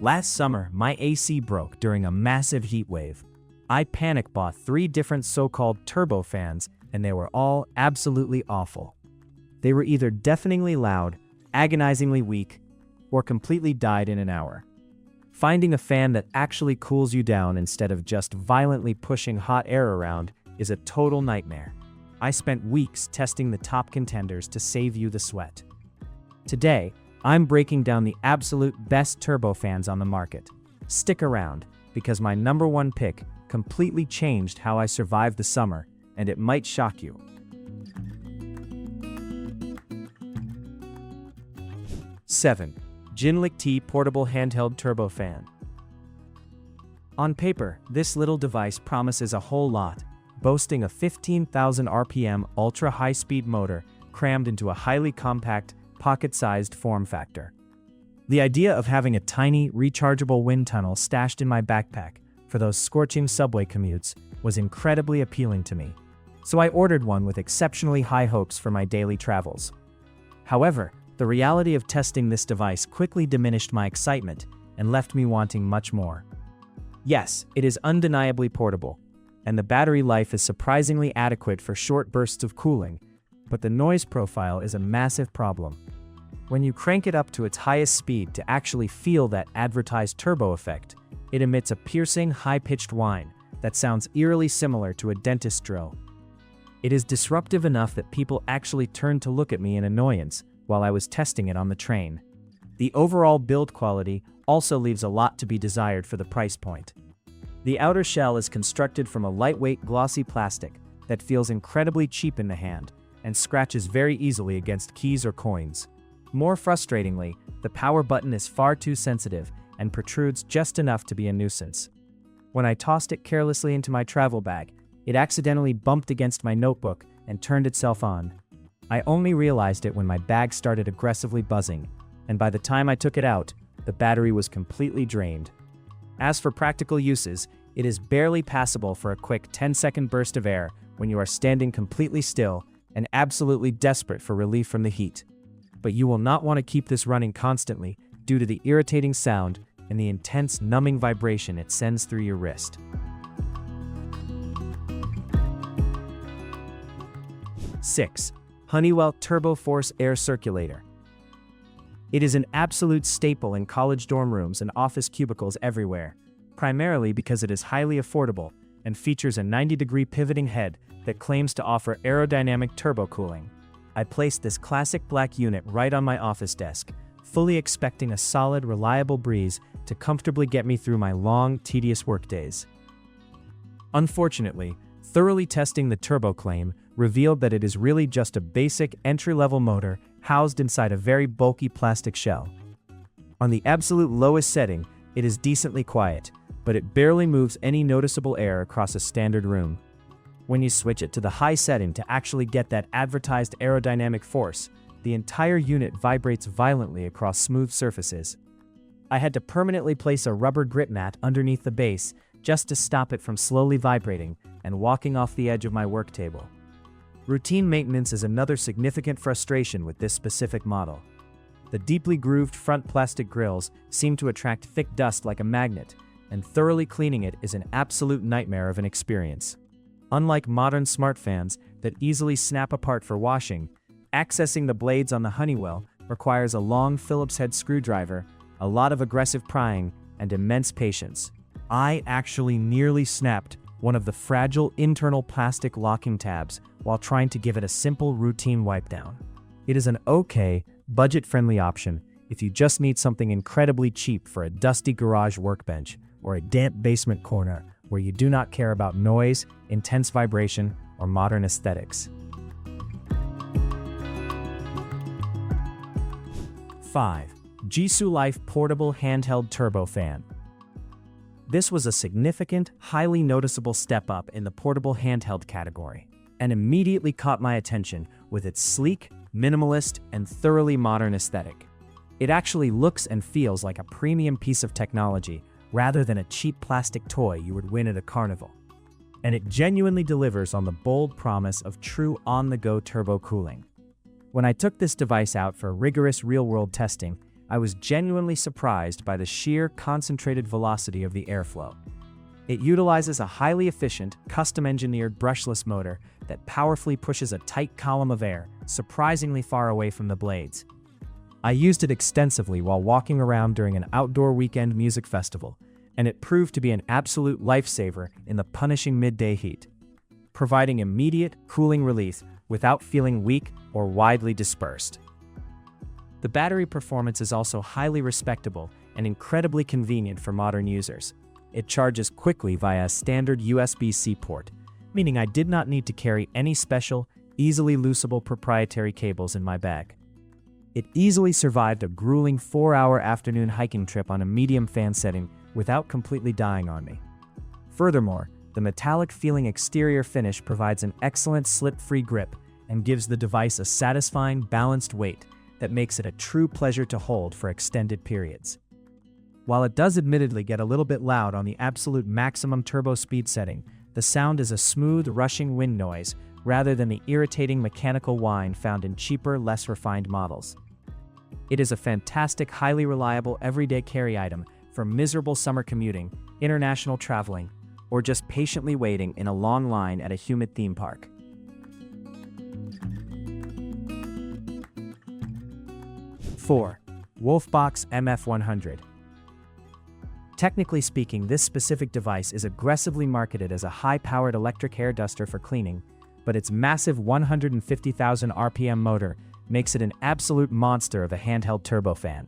Last summer, my AC broke during a massive heat wave. I panic bought 3 different so-called turbo fans, and they were all absolutely awful. They were either deafeningly loud, agonizingly weak, or completely died in an hour. Finding a fan that actually cools you down instead of just violently pushing hot air around is a total nightmare. I spent weeks testing the top contenders to save you the sweat. Today, I'm breaking down the absolute best turbofans on the market. Stick around, because my #1 pick completely changed how I survived the summer, and it might shock you. 7. JINLICTE Portable Handheld Turbofan. On paper, this little device promises a whole lot, boasting a 15,000 RPM ultra-high-speed motor crammed into a highly compact, pocket-sized form factor. The idea of having a tiny, rechargeable wind tunnel stashed in my backpack for those scorching subway commutes was incredibly appealing to me, so I ordered one with exceptionally high hopes for my daily travels. However, the reality of testing this device quickly diminished my excitement and left me wanting much more. Yes, it is undeniably portable, and the battery life is surprisingly adequate for short bursts of cooling, but the noise profile is a massive problem. When you crank it up to its highest speed to actually feel that advertised turbo effect, it emits a piercing, high-pitched whine that sounds eerily similar to a dentist's drill. It is disruptive enough that people actually turned to look at me in annoyance while I was testing it on the train. The overall build quality also leaves a lot to be desired for the price point. The outer shell is constructed from a lightweight, glossy plastic that feels incredibly cheap in the hand and scratches very easily against keys or coins. More frustratingly, the power button is far too sensitive and protrudes just enough to be a nuisance. When I tossed it carelessly into my travel bag, it accidentally bumped against my notebook and turned itself on. I only realized it when my bag started aggressively buzzing, and by the time I took it out, the battery was completely drained. As for practical uses, it is barely passable for a quick 10-second burst of air when you are standing completely still and absolutely desperate for relief from the heat. But you will not want to keep this running constantly due to the irritating sound and the intense numbing vibration it sends through your wrist. 6. Honeywell TurboForce Air Circulator. It is an absolute staple in college dorm rooms and office cubicles everywhere, primarily because it is highly affordable and features a 90-degree pivoting head that claims to offer aerodynamic turbo cooling. I placed this classic black unit right on my office desk, fully expecting a solid, reliable breeze to comfortably get me through my long, tedious workdays. Unfortunately, thoroughly testing the turbo claim revealed that it is really just a basic entry-level motor housed inside a very bulky plastic shell. On the absolute lowest setting, it is decently quiet, but it barely moves any noticeable air across a standard room. When you switch it to the high setting to actually get that advertised aerodynamic force, the entire unit vibrates violently across smooth surfaces. I had to permanently place a rubber grip mat underneath the base just to stop it from slowly vibrating and walking off the edge of my work table. Routine maintenance is another significant frustration with this specific model. The deeply grooved front plastic grills seem to attract thick dust like a magnet, and thoroughly cleaning it is an absolute nightmare of an experience. Unlike modern smart fans that easily snap apart for washing, accessing the blades on the Honeywell requires a long Phillips head screwdriver, a lot of aggressive prying, and immense patience. I actually nearly snapped one of the fragile internal plastic locking tabs while trying to give it a simple routine wipe down. It is an okay, budget-friendly option if you just need something incredibly cheap for a dusty garage workbench or a damp basement corner where you do not care about noise, intense vibration, or modern aesthetics. 5. JISULIFE Portable Handheld Turbofan. This was a significant, highly noticeable step up in the portable handheld category, and immediately caught my attention with its sleek, minimalist, and thoroughly modern aesthetic. It actually looks and feels like a premium piece of technology rather than a cheap plastic toy you would win at a carnival. And it genuinely delivers on the bold promise of true on-the-go turbo cooling. When I took this device out for rigorous real-world testing, I was genuinely surprised by the sheer concentrated velocity of the airflow. It utilizes a highly efficient, custom-engineered brushless motor that powerfully pushes a tight column of air surprisingly far away from the blades. I used it extensively while walking around during an outdoor weekend music festival, and it proved to be an absolute lifesaver in the punishing midday heat, providing immediate, cooling relief without feeling weak or widely dispersed. The battery performance is also highly respectable and incredibly convenient for modern users. It charges quickly via a standard USB-C port, meaning I did not need to carry any special, easily looseable proprietary cables in my bag. It easily survived a grueling 4-hour afternoon hiking trip on a medium fan setting without completely dying on me. Furthermore, the metallic-feeling exterior finish provides an excellent slip-free grip and gives the device a satisfying, balanced weight that makes it a true pleasure to hold for extended periods. While it does admittedly get a little bit loud on the absolute maximum turbo speed setting, the sound is a smooth, rushing wind noise rather than the irritating mechanical whine found in cheaper, less refined models. It is a fantastic, highly reliable everyday carry item for miserable summer commuting, international traveling, or just patiently waiting in a long line at a humid theme park. 4. WOLFBOX MF100. Technically speaking, this specific device is aggressively marketed as a high-powered electric hair duster for cleaning, but its massive 150,000 RPM motor makes it an absolute monster of a handheld turbofan.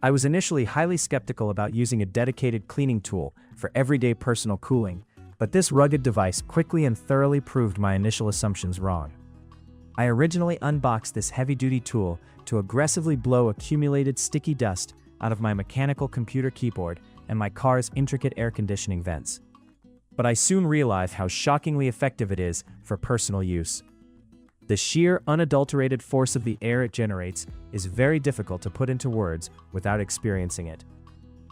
I was initially highly skeptical about using a dedicated cleaning tool for everyday personal cooling, but this rugged device quickly and thoroughly proved my initial assumptions wrong. I originally unboxed this heavy-duty tool to aggressively blow accumulated sticky dust out of my mechanical computer keyboard and my car's intricate air conditioning vents. But I soon realized how shockingly effective it is for personal use. The sheer, unadulterated force of the air it generates is very difficult to put into words without experiencing it.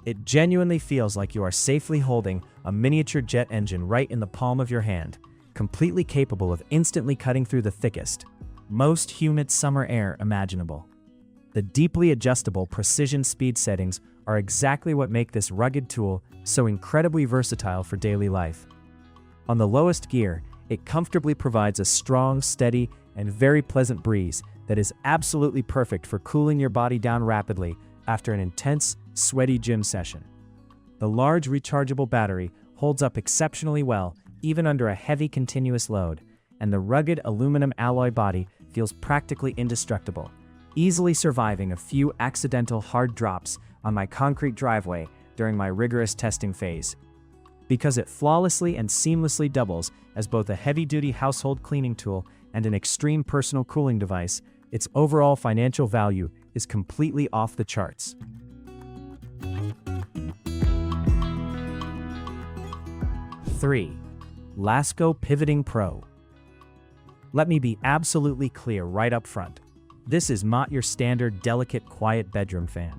It genuinely feels like you are safely holding a miniature jet engine right in the palm of your hand, completely capable of instantly cutting through the thickest, most humid summer air imaginable. The deeply adjustable precision speed settings are exactly what make this rugged tool so incredibly versatile for daily life. On the lowest gear, it comfortably provides a strong, steady, and very pleasant breeze that is absolutely perfect for cooling your body down rapidly after an intense, sweaty gym session. The large rechargeable battery holds up exceptionally well even under a heavy continuous load, and the rugged aluminum alloy body feels practically indestructible, easily surviving a few accidental hard drops on my concrete driveway during my rigorous testing phase. Because it flawlessly and seamlessly doubles as both a heavy-duty household cleaning tool and an extreme personal cooling device, its overall financial value is completely off the charts. 3. Lasko Pivoting Pro. Let me be absolutely clear right up front. This is not your standard, delicate, quiet bedroom fan.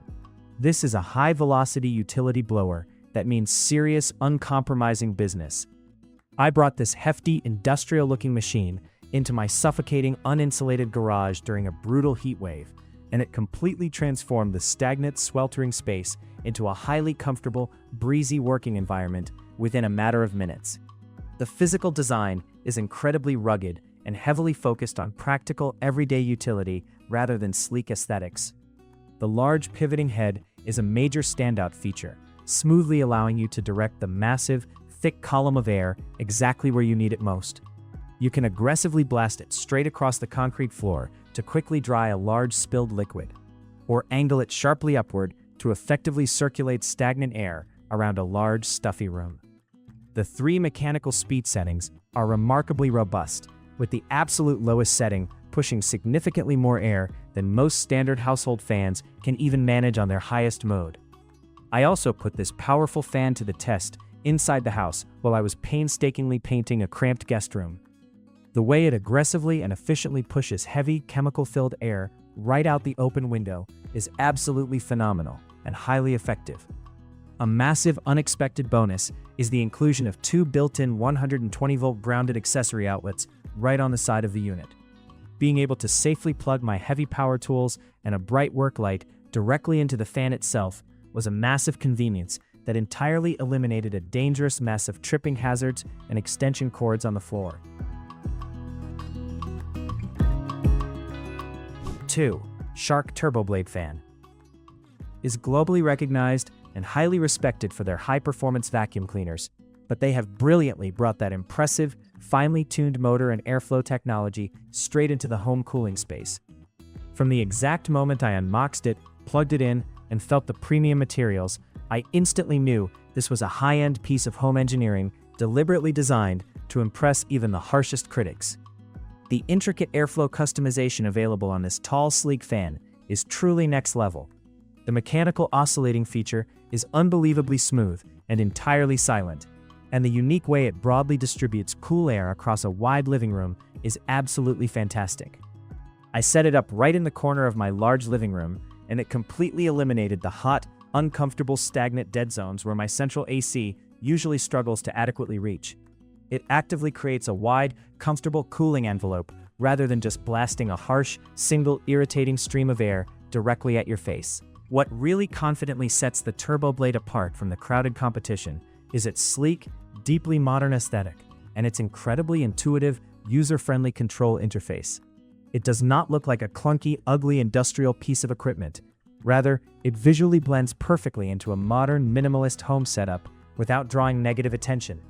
This is a high-velocity utility blower that means serious, uncompromising business. I brought this hefty, industrial-looking machine into my suffocating, uninsulated garage during a brutal heat wave, and it completely transformed the stagnant, sweltering space into a highly comfortable, breezy working environment within a matter of minutes. The physical design is incredibly rugged and heavily focused on practical, everyday utility rather than sleek aesthetics. The large pivoting head is a major standout feature, smoothly allowing you to direct the massive, thick column of air exactly where you need it most. You can aggressively blast it straight across the concrete floor to quickly dry a large spilled liquid, or angle it sharply upward to effectively circulate stagnant air around a large, stuffy room. The 3 mechanical speed settings are remarkably robust, with the absolute lowest setting pushing significantly more air than most standard household fans can even manage on their highest mode. I also put this powerful fan to the test inside the house while I was painstakingly painting a cramped guest room. The way it aggressively and efficiently pushes heavy, chemical-filled air right out the open window is absolutely phenomenal and highly effective. A massive, unexpected bonus is the inclusion of 2 built-in 120-volt grounded accessory outlets right on the side of the unit. Being able to safely plug my heavy power tools and a bright work light directly into the fan itself was a massive convenience that entirely eliminated a dangerous mess of tripping hazards and extension cords on the floor. 2. Shark TurboBlade Fan is globally recognized and highly respected for their high-performance vacuum cleaners, but they have brilliantly brought that impressive, finely tuned motor and airflow technology straight into the home cooling space. From the exact moment I unboxed it, plugged it in, and felt the premium materials, I instantly knew this was a high-end piece of home engineering deliberately designed to impress even the harshest critics. The intricate airflow customization available on this tall, sleek fan is truly next level. The mechanical oscillating feature is unbelievably smooth and entirely silent, and the unique way it broadly distributes cool air across a wide living room is absolutely fantastic. I set it up right in the corner of my large living room, and it completely eliminated the hot, uncomfortable, stagnant dead zones where my central AC usually struggles to adequately reach. It actively creates a wide, comfortable cooling envelope rather than just blasting a harsh, single, irritating stream of air directly at your face. What really confidently sets the TurboBlade apart from the crowded competition is its sleek, deeply modern aesthetic and its incredibly intuitive, user-friendly control interface. It does not look like a clunky, ugly industrial piece of equipment. Rather, it visually blends perfectly into a modern, minimalist home setup without drawing negative attention.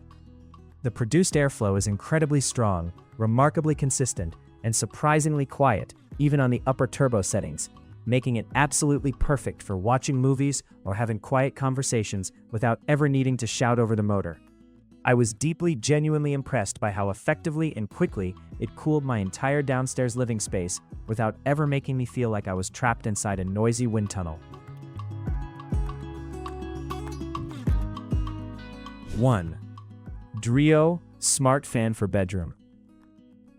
The produced airflow is incredibly strong, remarkably consistent, and surprisingly quiet, even on the upper turbo settings, making it absolutely perfect for watching movies or having quiet conversations without ever needing to shout over the motor. I was genuinely impressed by how effectively and quickly it cooled my entire downstairs living space without ever making me feel like I was trapped inside a noisy wind tunnel. 1. DREO Smart Fan for Bedroom.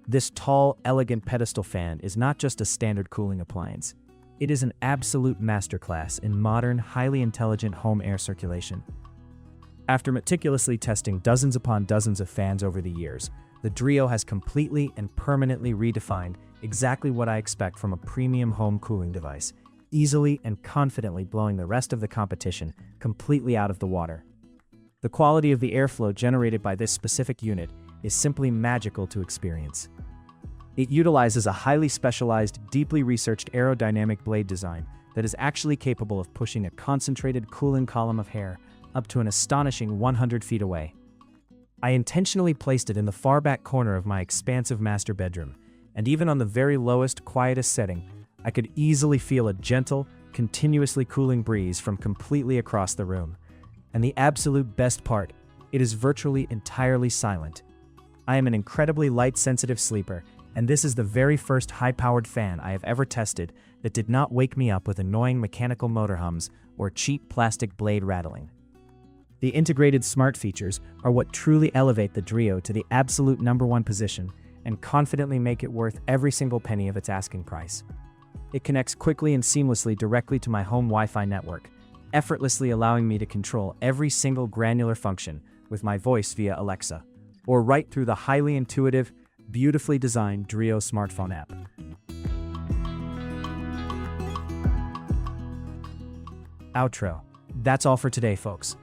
This tall, elegant pedestal fan is not just a standard cooling appliance. It is an absolute masterclass in modern, highly intelligent home air circulation. After meticulously testing dozens upon dozens of fans over the years, the DREO has completely and permanently redefined exactly what I expect from a premium home cooling device, easily and confidently blowing the rest of the competition completely out of the water. The quality of the airflow generated by this specific unit is simply magical to experience. It utilizes a highly specialized, deeply researched aerodynamic blade design that is actually capable of pushing a concentrated cooling column of hair up to an astonishing 100 feet away. I intentionally placed it in the far back corner of my expansive master bedroom, and even on the very lowest, quietest setting, I could easily feel a gentle, continuously cooling breeze from completely across the room. And the absolute best part, it is virtually entirely silent. I am an incredibly light-sensitive sleeper, and this is the very first high-powered fan I have ever tested that did not wake me up with annoying mechanical motor hums or cheap plastic blade rattling. The integrated smart features are what truly elevate the DREO to the absolute #1 position and confidently make it worth every single penny of its asking price. It connects quickly and seamlessly directly to my home Wi-Fi network, effortlessly allowing me to control every single granular function with my voice via Alexa, or right through the highly intuitive, beautifully designed DREO smartphone app. Outro. That's all for today, folks.